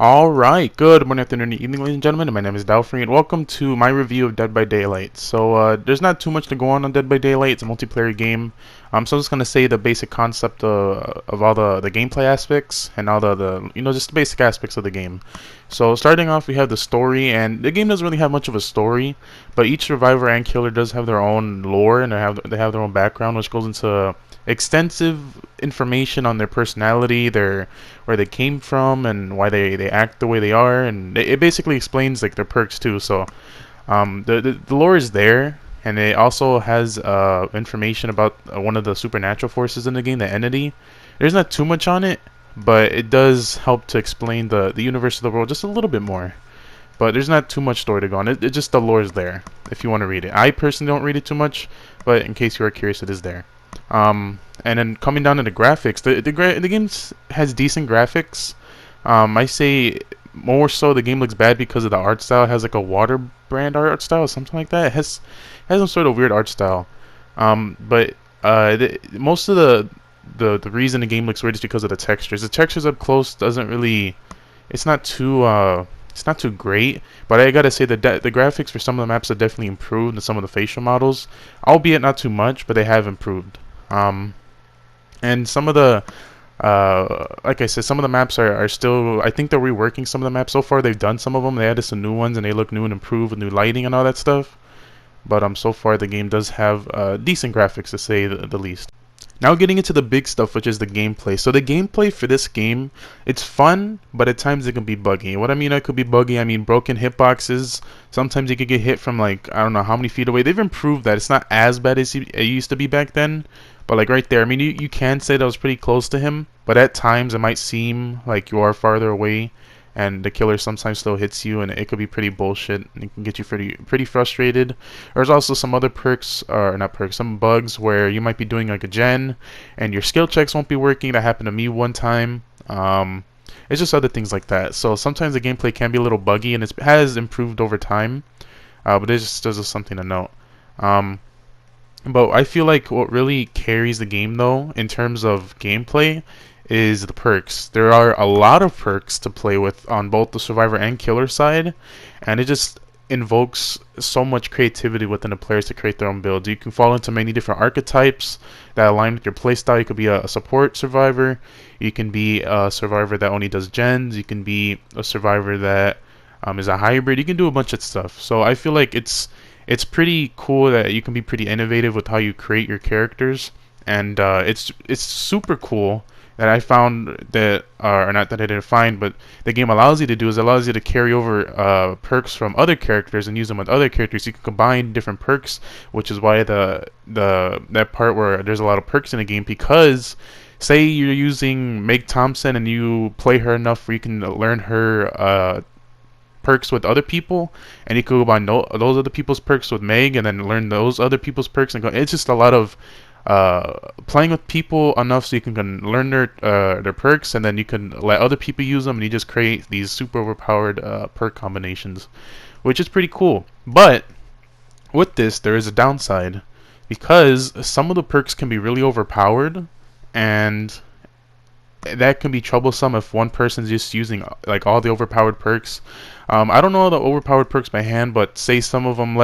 Alright, good morning, afternoon, and evening, ladies and gentlemen. My name is Dalfray, and welcome to my review of Dead by Daylight. There's not too much to go on Dead by Daylight. It's a multiplayer game. So I'm just going to say the basic concept of all the gameplay aspects and all just the basic aspects of the game. So, starting off, we have the story, and the game doesn't really have much of a story, but each survivor and killer does have their own lore, and they have their own background, which goes into extensive information on their personality, where they came from, and why they act the way they are, and it basically explains like their perks too. The lore is there, and it also has information about one of the supernatural forces in the game, the entity. There's not too much on it, but it does help to explain the universe of the world just a little bit more. But there's not too much story to go on. It just the lore is there if you want to read it. I personally don't read it too much, but in case you are curious, it is there. And then coming down to the graphics, the game has decent graphics. I say more so the game looks bad because of the art style. It has like a water brand art style, or something like that. It has some sort of weird art style. Most of the reason the game looks weird is because of the textures. The textures up close doesn't really, it's not too great, but I gotta say the graphics for some of the maps have definitely improved, and some of the facial models, albeit not too much, but they have improved. And some of the like I said, some of the maps are still, I think they're reworking some of the maps. So far they've done some of them, they added some new ones, and they look new and improved with new lighting and all that stuff. But so far the game does have decent graphics, to say the least. Now getting into the big stuff, which is the gameplay. So the gameplay for this game, it's fun, but at times it can be buggy. What I mean, it could be buggy, I mean broken hitboxes. Sometimes you could get hit from like, I don't know how many feet away. They've improved that. It's not as bad as it used to be back then. But like right there, I mean, you can say that was pretty close to him. But at times it might seem like you are farther away, and the killer sometimes still hits you, and it could be pretty bullshit, and it can get you pretty frustrated. There's also some other perks, or not perks, some bugs where you might be doing like a gen, and your skill checks won't be working. That happened to me one time. It's just other things like that. So sometimes the gameplay can be a little buggy, and it has improved over time, but it's just something to note. But I feel like what really carries the game, though, in terms of gameplay, is the perks. There are a lot of perks to play with on both the survivor and killer side, and it just invokes so much creativity within the players to create their own builds. You can fall into many different archetypes that align with your playstyle. You could be a support survivor, you can be a survivor that only does gens, you can be a survivor that is a hybrid. You can do a bunch of stuff. So I feel like it's pretty cool that you can be pretty innovative with how you create your characters, and it's super cool that I found that, or not that I didn't find, but the game allows you to do is allows you to carry over perks from other characters and use them with other characters. You can combine different perks, which is why that part where there's a lot of perks in the game, because say you're using Meg Thompson and you play her enough where you can learn her perks with other people, and you could combine those other people's perks with Meg, and then learn those other people's perks, and go. It's just a lot of playing with people enough so you can learn their perks, and then you can let other people use them, and you just create these super overpowered perk combinations, which is pretty cool. But with this, there is a downside, because some of the perks can be really overpowered, and that can be troublesome if one person's just using like all the overpowered perks. I don't know all the overpowered perks by hand, but say some of them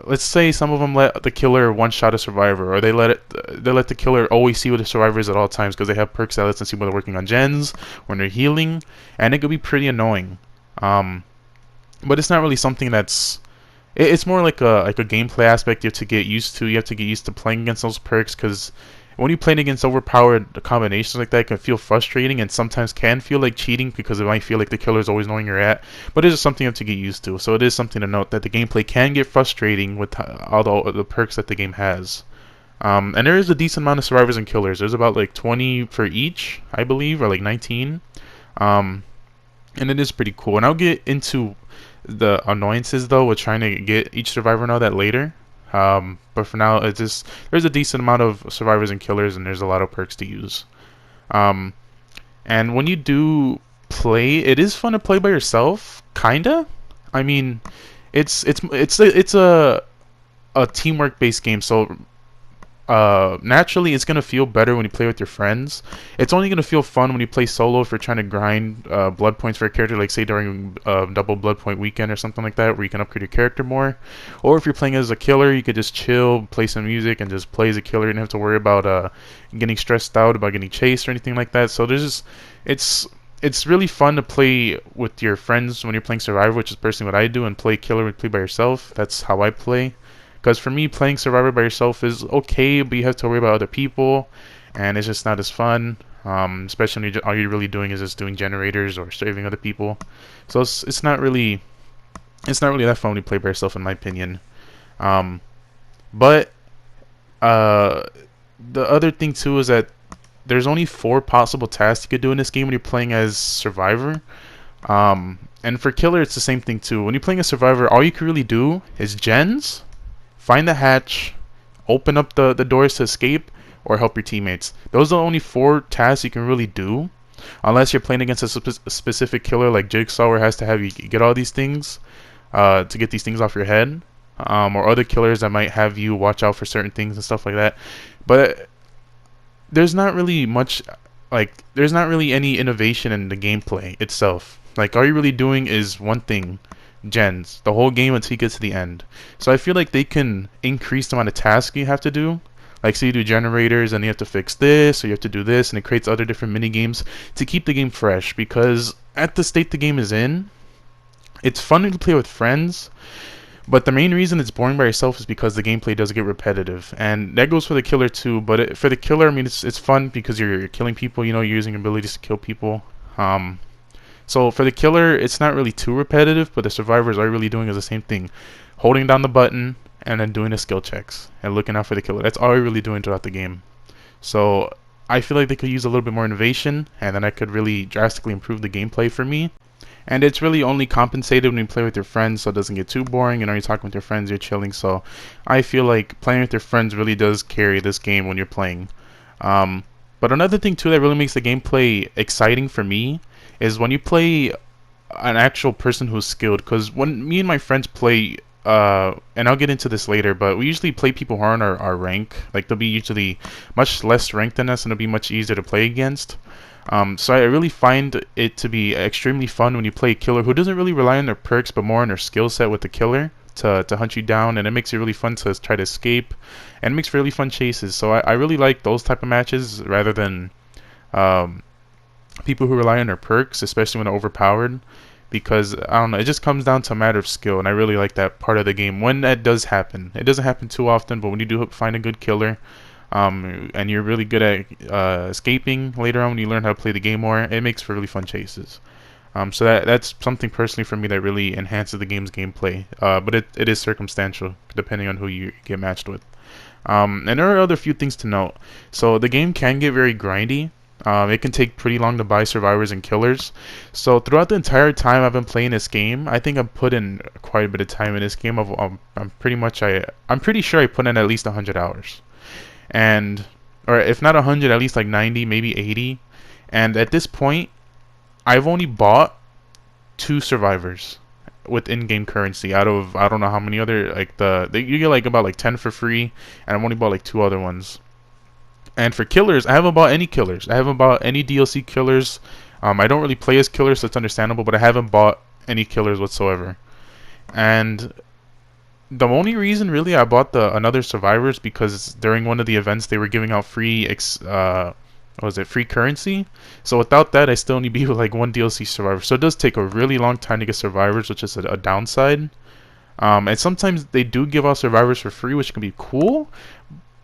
let's say some of them let the killer one-shot a survivor, or they let the killer always see what the survivor is at all times, because they have perks that lets them see when they're working on gens, when they're healing, and it could be pretty annoying. But it's not really something that's. It's more like a gameplay aspect you have to get used to. You have to get used to playing against those perks, because when you're playing against overpowered combinations like that, it can feel frustrating, and sometimes can feel like cheating, because it might feel like the killer is always knowing you're at. But it is something you have to get used to. So it is something to note that the gameplay can get frustrating with all the perks that the game has. And there is a decent amount of survivors and killers. There's about like 20 for each, I believe, or like 19. And it is pretty cool. And I'll get into the annoyances, though, with trying to get each survivor and all that later. But for now, there's a decent amount of survivors and killers, and there's a lot of perks to use. And when you do play, it is fun to play by yourself, kinda. I mean, it's a teamwork based game. So naturally it's gonna feel better when you play with your friends. It's only gonna feel fun when you play solo if you're trying to grind blood points for a character, like say during double blood point weekend or something like that, where you can upgrade your character more. Or if you're playing as a killer, you could just chill, play some music, and just play as a killer. You don't have to worry about getting stressed out about getting chased or anything like that. So there's just it's really fun to play with your friends when you're playing Survivor, which is personally what I do, and play killer when you play by yourself. That's how I play. Because for me, playing Survivor by yourself is okay, but you have to worry about other people, and it's just not as fun. Especially when all you're really doing is just doing generators or saving other people. So it's not really that fun when you play by yourself, in my opinion. But the other thing too is that there's only 4 possible tasks you could do in this game when you're playing as Survivor. And for Killer, it's the same thing too. When you're playing a Survivor, all you can really do is gens, find the hatch, open up the doors to escape, or help your teammates. Those are the only 4 tasks you can really do, unless you're playing against a specific killer like Jigsaw, where it has to have you get all these things to get these things off your head, or other killers that might have you watch out for certain things and stuff like that. But there's not really much, there's not really any innovation in the gameplay itself. Like, all you're really doing is one thing: gens the whole game until you get to the end. So I feel like they can increase the amount of tasks you have to do. Like, say you do generators and you have to fix this, or you have to do this, and it creates other different mini games to keep the game fresh. Because at the state the game is in, it's fun to play with friends, but the main reason it's boring by yourself is because the gameplay does get repetitive, and that goes for the killer too. But for the killer, I mean, it's fun because you're killing people. You know, you're using abilities to kill people. So for the killer, it's not really too repetitive, but the survivors are really doing is the same thing: holding down the button and then doing the skill checks and looking out for the killer. That's all you're really doing throughout the game. So I feel like they could use a little bit more innovation, and then that could really drastically improve the gameplay for me. And it's really only compensated when you play with your friends, so it doesn't get too boring. You know, you're talking with your friends, you're chilling. So I feel like playing with your friends really does carry this game when you're playing. But another thing too that really makes the gameplay exciting for me is when you play an actual person who's skilled. Because when me and my friends play, and I'll get into this later, but we usually play people who aren't our rank. Like, they'll be usually much less ranked than us, and it'll be much easier to play against. So I really find it to be extremely fun when you play a killer who doesn't really rely on their perks, but more on their skill set with the killer to hunt you down, and it makes it really fun to try to escape, and it makes really fun chases. So I really like those type of matches rather than people who rely on their perks, especially when they're overpowered, because I don't know, it just comes down to a matter of skill, and I really like that part of the game when that does happen. It doesn't happen too often, but when you do find a good killer, and you're really good at escaping later on when you learn how to play the game more, it makes for really fun chases. So that's something personally for me that really enhances the game's gameplay. But it is circumstantial depending on who you get matched with. And there are other few things to note. So the game can get very grindy. It can take pretty long to buy survivors and killers. So throughout the entire time I've been playing this game, I think I've put in quite a bit of time in this game. I'm pretty sure I put in at least 100 hours. And, or if not 100, at least like 90, maybe 80. And at this point, I've only bought 2 survivors with in-game currency out of I don't know how many other, like you get like about like 10 for free, and I've only bought like 2 other ones. And for killers, I haven't bought any killers. I haven't bought any DLC killers. I don't really play as killers, so it's understandable, but I haven't bought any killers whatsoever. And the only reason really I bought the another survivors because during one of the events they were giving out free free currency. So without that, I still need to be with like 1 DLC survivor. So it does take a really long time to get survivors, which is a downside. And sometimes they do give out survivors for free, which can be cool,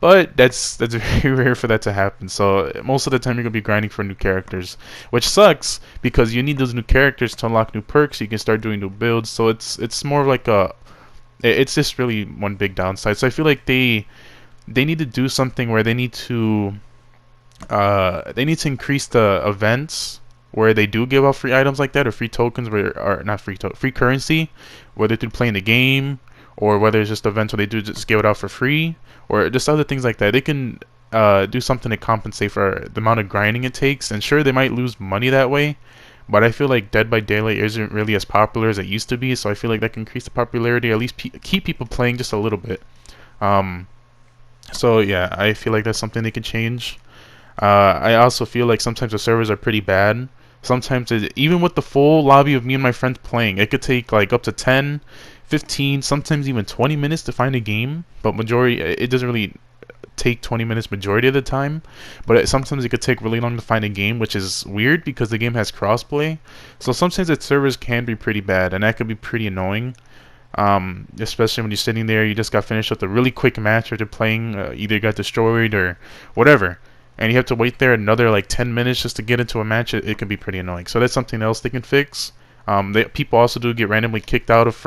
but that's very rare for that to happen. So most of the time you're gonna be grinding for new characters, which sucks because you need those new characters to unlock new perks. So you can start doing new builds. So it's more of like it's just really one big downside. So I feel like they need to do something where they need to increase the events where they do give out free items like that, or free tokens, or not free currency, whether through playing the game or whether it's just events where they do just give it out for free, or just other things like that. They can do something to compensate for the amount of grinding it takes. And sure, they might lose money that way, but I feel like Dead by Daylight isn't really as popular as it used to be, so I feel like that can increase the popularity, at least keep people playing just a little bit. So yeah, I feel like that's something they can change. I also feel like sometimes the servers are pretty bad. Sometimes even with the full lobby of me and my friends playing, it could take like up to 10, 15, sometimes even 20 minutes to find a game. But majority, it doesn't really take 20 minutes majority of the time. But sometimes it could take really long to find a game, which is weird because the game has crossplay. So sometimes the servers can be pretty bad, and that could be pretty annoying. Especially when you're sitting there, you just got finished with a really quick match, or they're playing, either got destroyed or whatever, and you have to wait there another like 10 minutes just to get into a match. It can be pretty annoying. So that's something else they can fix. People also do get randomly kicked out of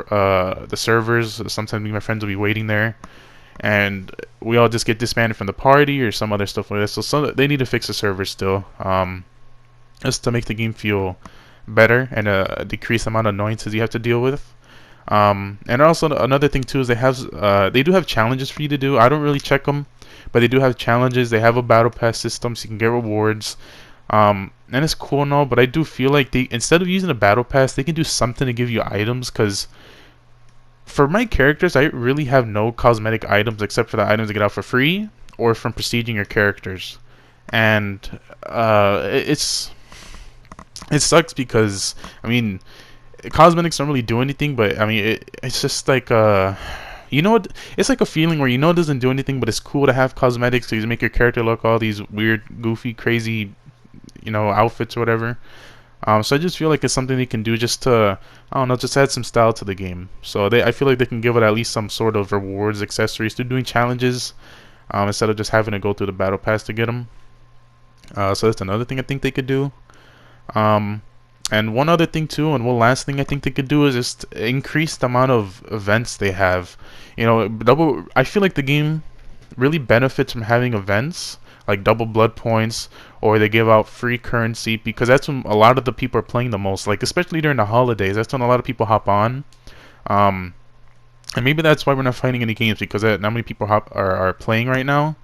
the servers. Sometimes me and my friends will be waiting there, and we all just get disbanded from the party or some other stuff like that. So they need to fix the servers still, just to make the game feel better and decrease the amount of annoyances you have to deal with. And also another thing too is they do have challenges for you to do. I don't really check them, but they do have challenges. They have a battle pass system, so you can get rewards. And it's cool and all, but I do feel like instead of using a battle pass, they can do something to give you items. Because for my characters, I really have no cosmetic items except for the items that get out for free or from prestiging your characters. And it sucks because, I mean, cosmetics don't really do anything, but I mean, it's just like you know what? It's like a feeling where it doesn't do anything, but it's cool to have cosmetics to make your character look all these weird, goofy, crazy, outfits or whatever. So I just feel like it's something they can do just to, I don't know, just add some style to the game. So I feel like they can give it at least some sort of rewards, accessories to doing challenges, instead of just having to go through the battle pass to get them. So that's another thing I think they could do. And one other thing too, and one last thing I think they could do is just increase the amount of events they have. I feel like the game really benefits from having events like double blood points, or they give out free currency, because that's when a lot of the people are playing the most. Like especially during the holidays, that's when a lot of people hop on. And maybe that's why we're not finding any games, because not many people are playing right now.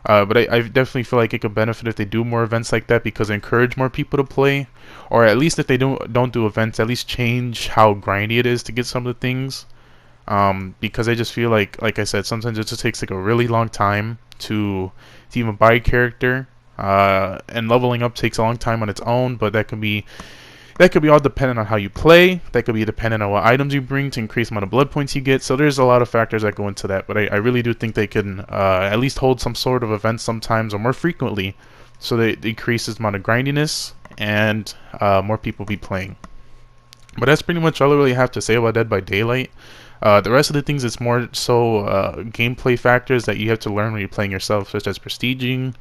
But I definitely feel like it could benefit if they do more events like that, because they encourage more people to play, or at least if they don't do events, at least change how grindy it is to get some of the things. Because I just feel like I said, sometimes it just takes like a really long time to even buy a character, and leveling up takes a long time on its own. But that could be all dependent on how you play. That could be dependent on what items you bring to increase the amount of blood points you get. So there's a lot of factors that go into that. But I really do think they can at least hold some sort of events sometimes, or more frequently, so that it decreases the amount of grindiness and more people be playing. But that's pretty much all I really have to say about Dead by Daylight. The rest of the things, it's more so gameplay factors that you have to learn when you're playing yourself, such as prestiging,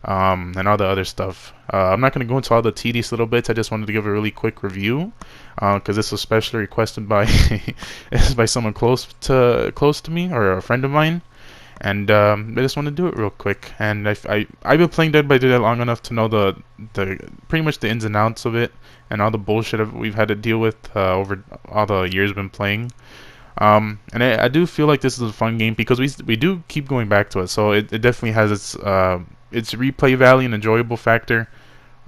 and all the other stuff. I'm not going to go into all the tedious little bits. I just wanted to give a really quick review, because this was specially requested by by someone close to me, or a friend of mine, and I just want to do it real quick. And I've been playing Dead by Daylight long enough to know the pretty much the ins and outs of it, and all the bullshit we've had to deal with over all the years we've been playing. And I do feel like this is a fun game, because we do keep going back to it. So it definitely has its replay value and enjoyable factor,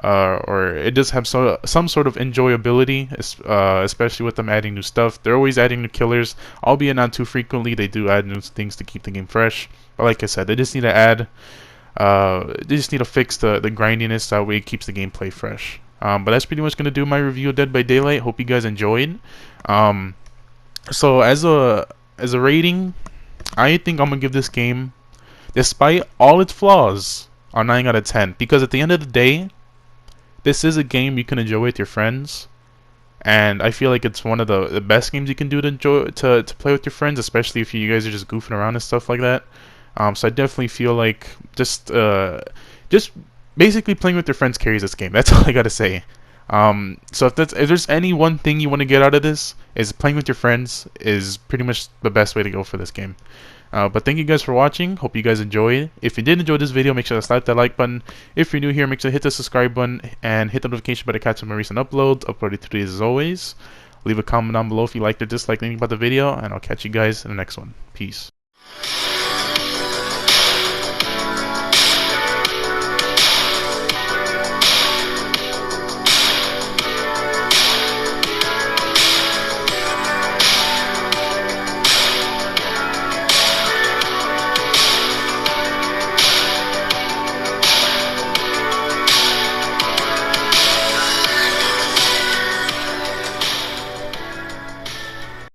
or it does have some sort of enjoyability, especially with them adding new stuff. They're always adding new killers, albeit not too frequently. They do add new things to keep the game fresh. But like I said, they just need to fix the grindiness, that way it keeps the gameplay fresh. But that's pretty much gonna do my review of Dead by Daylight. Hope you guys enjoyed. So as a rating, I think I'm gonna give this game, despite all its flaws, a 9 out of 10. Because at the end of the day, this is a game you can enjoy with your friends, and I feel like it's one of the best games you can do to play with your friends, especially if you guys are just goofing around and stuff like that. So I definitely feel like just basically playing with your friends carries this game. That's all I gotta say. So if there's any one thing you want to get out of this, is playing with your friends is pretty much the best way to go for this game. But thank you guys for watching. Hope you guys enjoyed. If you did enjoy this video, make sure to slap that like button. If you're new here, make sure to hit the subscribe button and hit the notification bell to catch my recent uploads. Uploaded today as always. Leave a comment down below if you liked or disliked anything about the video, and I'll catch you guys in the next one. Peace.